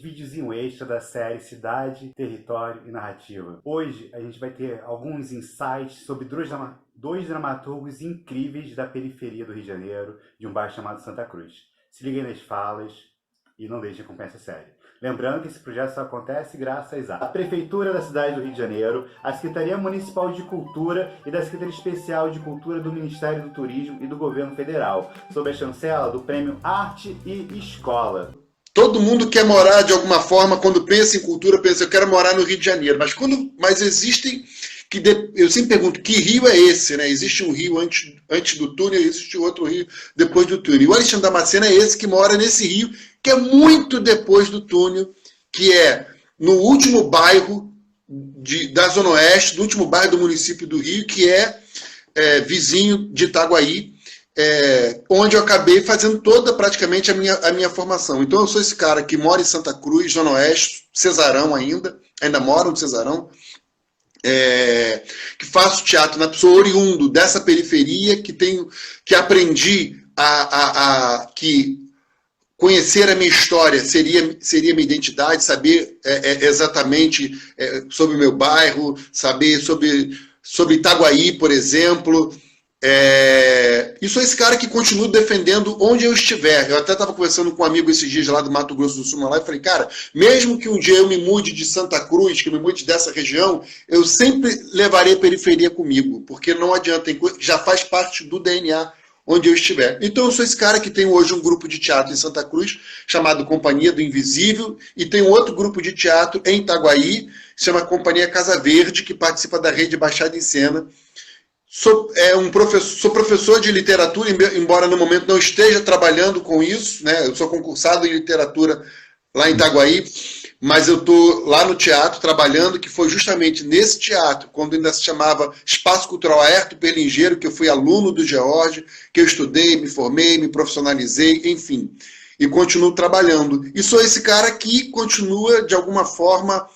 Videozinho extra da série Cidade, Território e Narrativa. Hoje a gente vai ter alguns insights sobre dois dramaturgos incríveis da periferia do Rio de Janeiro, de um bairro chamado Santa Cruz. Se liguem nas falas e não deixem de acompanhar essa série. Lembrando que esse projeto só acontece graças à Prefeitura da cidade do Rio de Janeiro, à Secretaria Municipal de Cultura e da Secretaria Especial de Cultura do Ministério do Turismo e do Governo Federal, sob a chancela do Prêmio Arte e Escola. Todo mundo quer morar de alguma forma, quando pensa em cultura, pensa, eu quero morar no Rio de Janeiro. Mas existem, eu sempre pergunto, que rio é esse? Né? Existe um rio antes do túnel, existe outro rio depois do túnel. E o Alexandre Damasceno é esse que mora nesse rio, que é muito depois do túnel, que é no último bairro da Zona Oeste, do último bairro do município do Rio, que é vizinho de Itaguaí, onde eu acabei fazendo praticamente a minha formação. Então eu sou esse cara que mora em Santa Cruz, Zona Oeste, Cesarão ainda moro no Cesarão, que faço teatro, sou oriundo dessa periferia, que aprendi que conhecer a minha história seria minha identidade, saber exatamente sobre o meu bairro, saber sobre Itaguaí, por exemplo. E sou esse cara que continua defendendo onde eu estiver. Eu até estava conversando com um amigo esses dias lá do Mato Grosso do Sul, lá, e falei, cara, mesmo que um dia eu me mude de Santa Cruz, que eu me mude dessa região, eu sempre levarei a periferia comigo, porque não adianta, já faz parte do DNA onde eu estiver. Então eu sou esse cara que tem hoje um grupo de teatro em Santa Cruz, chamado Companhia do Invisível, e tem um outro grupo de teatro em Itaguaí, que se chama Companhia Casa Verde, que participa da rede Baixada em Cena. Sou professor de literatura, embora no momento não esteja trabalhando com isso, né? Eu sou concursado em literatura lá em Itaguaí, mas eu estou lá no teatro trabalhando, que foi justamente nesse teatro, quando ainda se chamava Espaço Cultural Aerto Perlingeiro, que eu fui aluno do George, que eu estudei, me formei, me profissionalizei, enfim, e continuo trabalhando. E sou esse cara que continua, de alguma forma,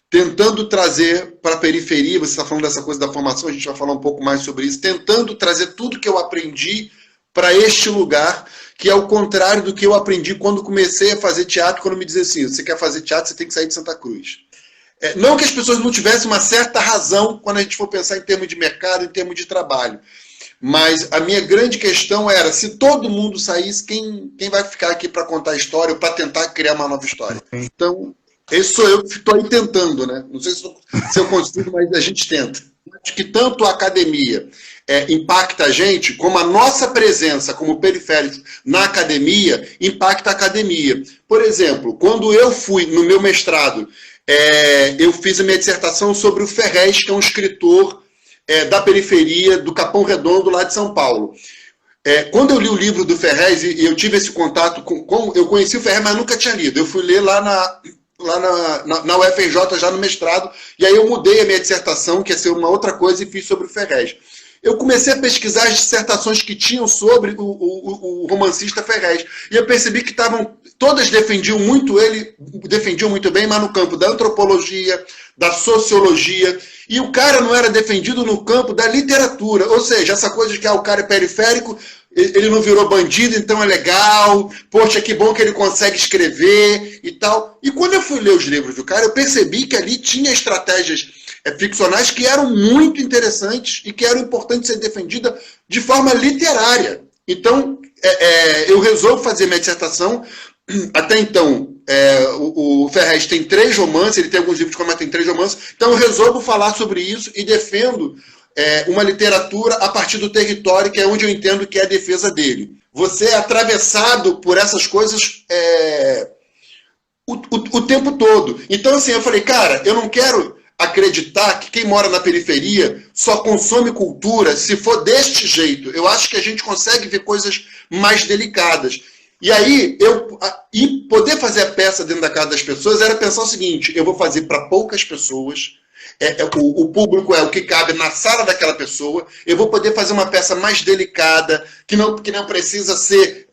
tentando trazer para a periferia, você está falando dessa coisa da formação, a gente vai falar um pouco mais sobre isso, tentando trazer tudo que eu aprendi para este lugar, que é o contrário do que eu aprendi quando comecei a fazer teatro, quando me dizia assim, você quer fazer teatro, você tem que sair de Santa Cruz. Não que as pessoas não tivessem uma certa razão quando a gente for pensar em termos de mercado, em termos de trabalho, mas a minha grande questão era, se todo mundo saísse, quem vai ficar aqui para contar a história ou para tentar criar uma nova história? Então, esse sou eu que estou aí tentando, né? Não sei se eu consigo, mas a gente tenta. Acho que tanto a academia impacta a gente, como a nossa presença como periféricos na academia impacta a academia. Por exemplo, quando eu fui no meu mestrado, eu fiz a minha dissertação sobre o Ferrez, que é um escritor da periferia do Capão Redondo, lá de São Paulo. Quando eu li o livro do Ferrez, e eu tive esse contato eu conheci o Ferrez, mas nunca tinha lido. Eu fui ler lá na UFRJ, já no mestrado, e aí eu mudei a minha dissertação, que ia ser uma outra coisa, e fiz sobre o Ferrez. Eu comecei a pesquisar as dissertações que tinham sobre o romancista Ferrez, e eu percebi que todas defendiam muito bem, mas no campo da antropologia, da sociologia, e o cara não era defendido no campo da literatura, ou seja, essa coisa de que o cara é periférico, ele não virou bandido, então é legal, poxa, que bom que ele consegue escrever e tal. E quando eu fui ler os livros do cara, eu percebi que ali tinha estratégias ficcionais que eram muito interessantes e que eram importantes ser defendidas de forma literária. Então, eu resolvo fazer minha dissertação. Até então, o Ferrez tem 3 romances, ele tem alguns livros mas tem 3 romances, então eu resolvo falar sobre isso e defendo uma literatura a partir do território, que é onde eu entendo que é a defesa dele. Você é atravessado por essas coisas o tempo todo. Então, assim, eu falei, cara, eu não quero acreditar que quem mora na periferia só consome cultura se for deste jeito. Eu acho que a gente consegue ver coisas mais delicadas. E aí, poder fazer a peça dentro da casa das pessoas era pensar o seguinte, eu vou fazer para poucas pessoas, o público é o que cabe na sala daquela pessoa, eu vou poder fazer uma peça mais delicada, que não precisa ser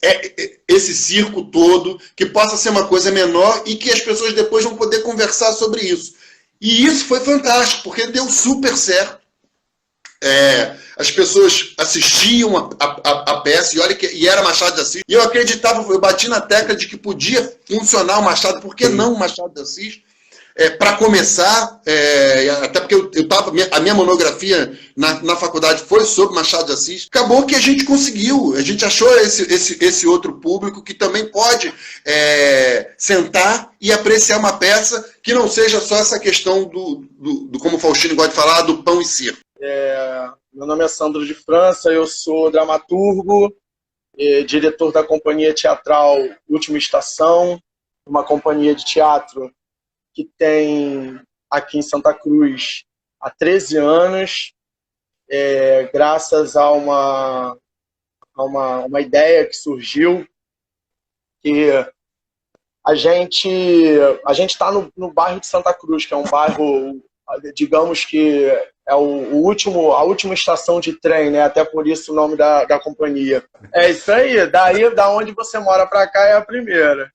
esse circo todo, que possa ser uma coisa menor e que as pessoas depois vão poder conversar sobre isso. E isso foi fantástico, porque deu super certo. as pessoas assistiam a peça, e olha e era Machado de Assis, e eu acreditava, eu bati na tecla de que podia funcionar o Machado, por que não o Machado de Assis? Para começar, até porque a minha monografia na faculdade foi sobre Machado de Assis, acabou que a gente conseguiu, a gente achou esse outro público que também pode sentar e apreciar uma peça que não seja só essa questão do como o Faustino gosta de falar, do pão e circo. Meu nome é Sandro de França, eu sou dramaturgo, diretor da companhia teatral Última Estação, uma companhia de teatro que tem aqui em Santa Cruz há 13 anos, graças a uma ideia que surgiu, que a gente está no bairro de Santa Cruz, que é um bairro, digamos que é a última estação de trem, né? Até por isso o nome da companhia. É isso aí, da onde você mora para cá é a primeira.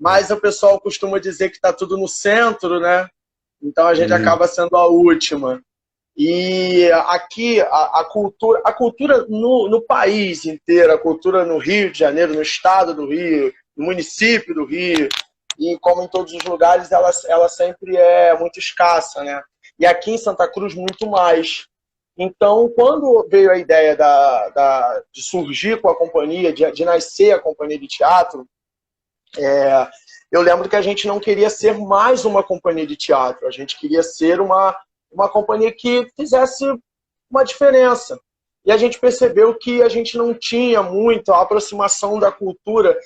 Mas o pessoal costuma dizer que está tudo no centro, né? Então a gente acaba sendo a última. E aqui a cultura no país inteiro, a cultura no Rio de Janeiro, no estado do Rio, no município do Rio, e como em todos os lugares, ela sempre é muito escassa, né? E aqui em Santa Cruz, muito mais. Então, quando veio a ideia de surgir com a companhia, de nascer a companhia de teatro, eu lembro que a gente não queria ser mais uma companhia de teatro, a gente queria ser uma companhia que fizesse uma diferença. E a gente percebeu que a gente não tinha muito a aproximação da cultura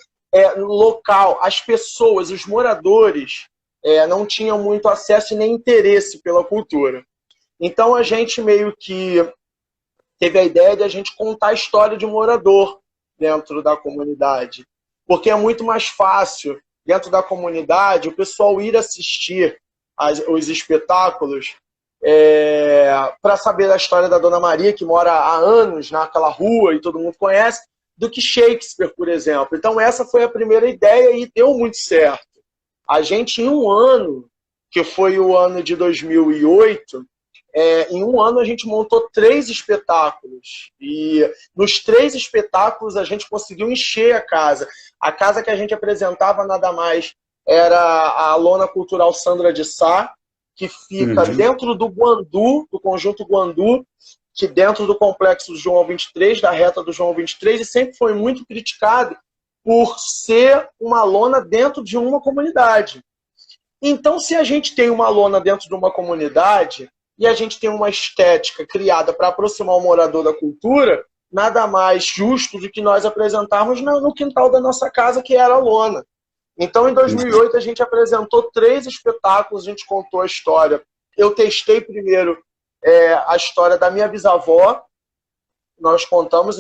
local, as pessoas, os moradores, não tinham muito acesso e nem interesse pela cultura. Então a gente meio que teve a ideia de a gente contar a história de morador dentro da comunidade. Porque é muito mais fácil, dentro da comunidade, o pessoal ir assistir os espetáculos para saber da história da Dona Maria, que mora há anos naquela rua e todo mundo conhece, do que Shakespeare, por exemplo. Então essa foi a primeira ideia e deu muito certo. A gente, em um ano, que foi o ano de 2008, em um ano a gente montou 3 espetáculos. E nos 3 espetáculos a gente conseguiu encher a casa. A casa que a gente apresentava nada mais era a Lona Cultural Sandra de Sá, que fica dentro do Guandu, do Conjunto Guandu, que dentro do complexo do João 23, da reta do João 23, e sempre foi muito criticado por ser uma lona dentro de uma comunidade. Então, se a gente tem uma lona dentro de uma comunidade e a gente tem uma estética criada para aproximar o morador da cultura, nada mais justo do que nós apresentarmos no quintal da nossa casa, que era a lona. Então, em 2008, a gente apresentou 3 espetáculos, a gente contou a história. Eu testei primeiro a história da minha bisavó, nós contamos,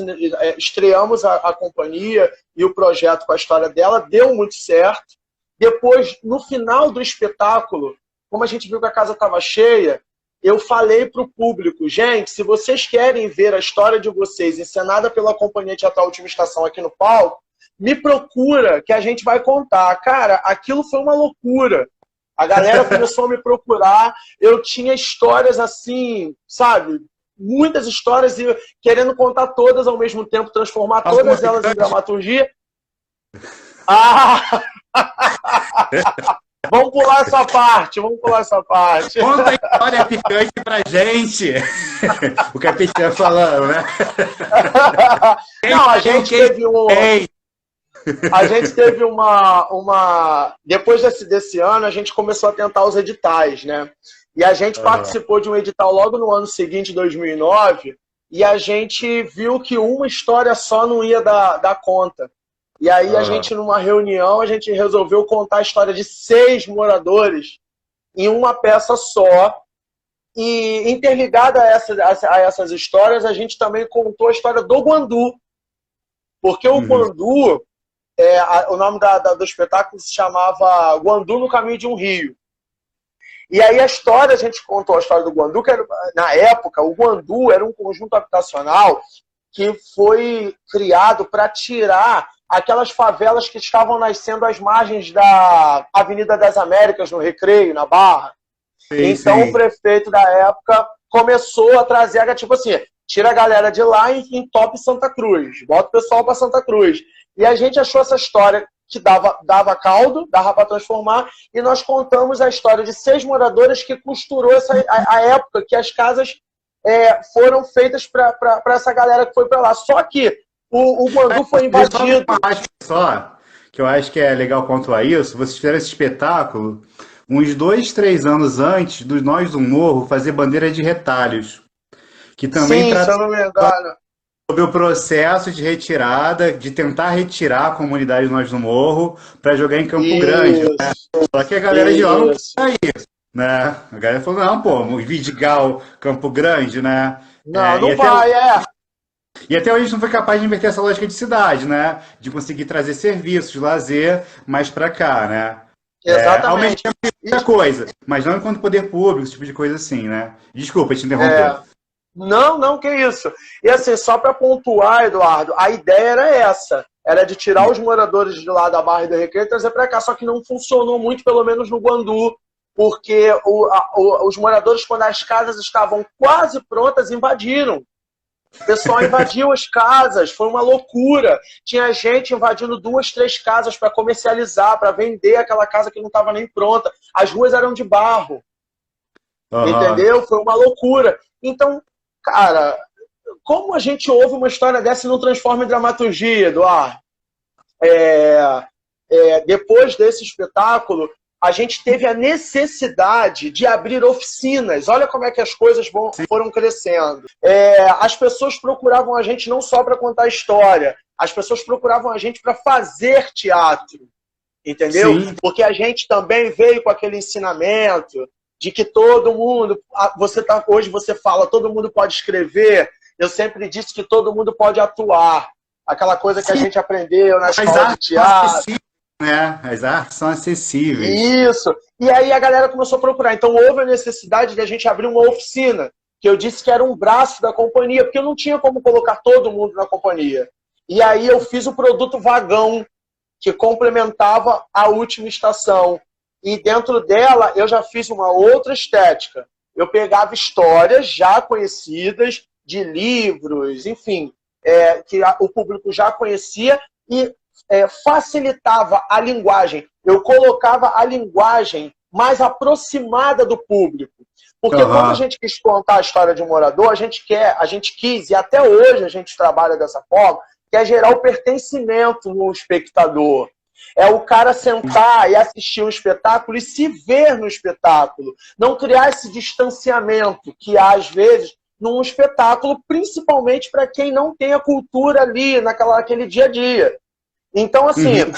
estreamos a companhia e o projeto com a história dela, deu muito certo. Depois, no final do espetáculo, como a gente viu que a casa estava cheia, eu falei para o público, gente, se vocês querem ver a história de vocês encenada pela Companhia Teatral Última Estação aqui no palco, me procura que a gente vai contar. Cara, aquilo foi uma loucura. A galera começou a me procurar, eu tinha histórias assim, sabe? Muitas histórias e querendo contar todas ao mesmo tempo, transformar todas elas em dramaturgia. Vamos pular essa parte, Conta a história picante pra gente. O Capitão falando, né? Não, a gente teve uma... Depois desse ano, a gente começou a tentar os editais, né? E a gente participou de um edital logo no ano seguinte, 2009, e a gente viu que uma história só não ia dar conta. E aí a gente, numa reunião, a gente resolveu contar a história de 6 moradores em uma peça só. E interligada a essas histórias, a gente também contou a história do Guandu. Porque o Guandu, o nome do espetáculo se chamava Guandu no Caminho de um Rio. E aí a gente contou a história do Guandu, que era, na época, o Guandu era um conjunto habitacional que foi criado para tirar aquelas favelas que estavam nascendo às margens da Avenida das Américas, no Recreio, na Barra. Então o prefeito da época começou a trazer, tipo assim, tira a galera de lá e entope Santa Cruz, bota o pessoal para Santa Cruz. E a gente achou essa história que dava caldo, dava para transformar, e nós contamos a história de 6 moradoras que costurou a época que as casas foram feitas para essa galera que foi para lá. Só que o Guandu foi invadido. Só que eu acho que é legal pontuar isso, vocês fizeram esse espetáculo uns 2, 3 anos antes do Nós do Morro fazer Bandeira de Retalhos, que também Sim, se eu não me engano. sobre o processo de retirada, de tentar retirar a comunidade Nós do Morro para jogar em Campo Grande, né? Só que a galera de lá não queria isso, né? A galera falou, não, pô, Vidigal, Campo Grande, né? Não vai. E até hoje a gente não foi capaz de inverter essa lógica de cidade, né? De conseguir trazer serviços, lazer, mais para cá, né? Exatamente. Muita coisa, mas não enquanto poder público, esse tipo de coisa assim, né? Desculpa te interromper. Não, que isso. E assim, só para pontuar, Eduardo, a ideia era essa. Era de tirar os moradores de lá da Barra e do Recreio e trazer para cá. Só que não funcionou muito, pelo menos no Guandu, porque os moradores, quando as casas estavam quase prontas, invadiram. O pessoal invadiu as casas, foi uma loucura. Tinha gente invadindo 2, 3 casas para comercializar, para vender aquela casa que não estava nem pronta. As ruas eram de barro. Entendeu? Foi uma loucura. Então, cara, como a gente ouve uma história dessa e não transforma em dramaturgia, Eduardo? Depois desse espetáculo, a gente teve a necessidade de abrir oficinas. Olha como é que as coisas foram crescendo. As pessoas procuravam a gente não só para contar história, as pessoas procuravam a gente para fazer teatro. Entendeu? Sim. Porque a gente também veio com aquele ensinamento de que todo mundo... Hoje você fala, todo mundo pode escrever. Eu sempre disse que todo mundo pode atuar. Aquela coisa que a gente aprendeu na escola de teatro. Né? As artes são acessíveis. Isso. E aí a galera começou a procurar. Então houve a necessidade de a gente abrir uma oficina, que eu disse que era um braço da companhia, porque eu não tinha como colocar todo mundo na companhia. E aí eu fiz o produto Vagão, que complementava a Última Estação. E dentro dela eu já fiz uma outra estética. Eu pegava histórias já conhecidas, de livros, enfim, que o público já conhecia, e facilitava a linguagem. Eu colocava a linguagem mais aproximada do público. Porque quando a gente quis contar a história de um morador, a gente quis, e até hoje a gente trabalha dessa forma, que é gerar o pertencimento no espectador. É o cara sentar e assistir um espetáculo e se ver no espetáculo. Não criar esse distanciamento que há, às vezes, num espetáculo, principalmente para quem não tem a cultura ali, naquele dia a dia. Então, assim,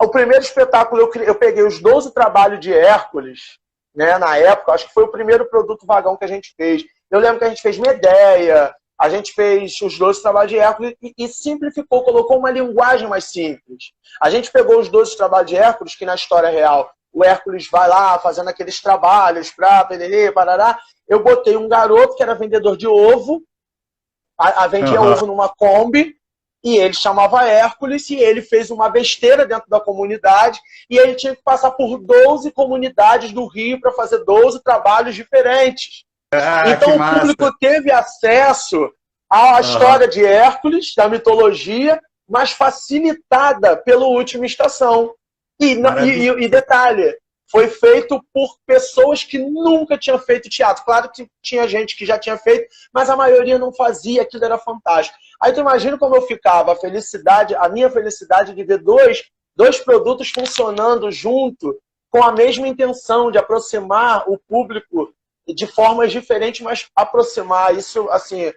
o primeiro espetáculo, eu peguei os 12 trabalhos de Hércules, né, na época, acho que foi o primeiro produto Vagão que a gente fez. Eu lembro que a gente fez Medeia, a gente fez os 12 trabalhos de Hércules e simplificou, colocou uma linguagem mais simples. A gente pegou os 12 trabalhos de Hércules, que na história real, o Hércules vai lá fazendo aqueles trabalhos pra pererê, parará. Eu botei um garoto que era vendedor de ovo, vendia ovo numa Kombi, e ele chamava Hércules, e ele fez uma besteira dentro da comunidade, e ele tinha que passar por 12 comunidades do Rio para fazer 12 trabalhos diferentes. Então o público teve acesso à história de Hércules, da mitologia, mas facilitada pela Última Estação. E detalhe, foi feito por pessoas que nunca tinham feito teatro. Claro que tinha gente que já tinha feito, mas a maioria não fazia, aquilo era fantástico. Aí tu imagina como eu ficava, a minha felicidade de ver dois produtos funcionando junto, com a mesma intenção de aproximar o público de formas diferentes, mas aproximar. Isso, assim,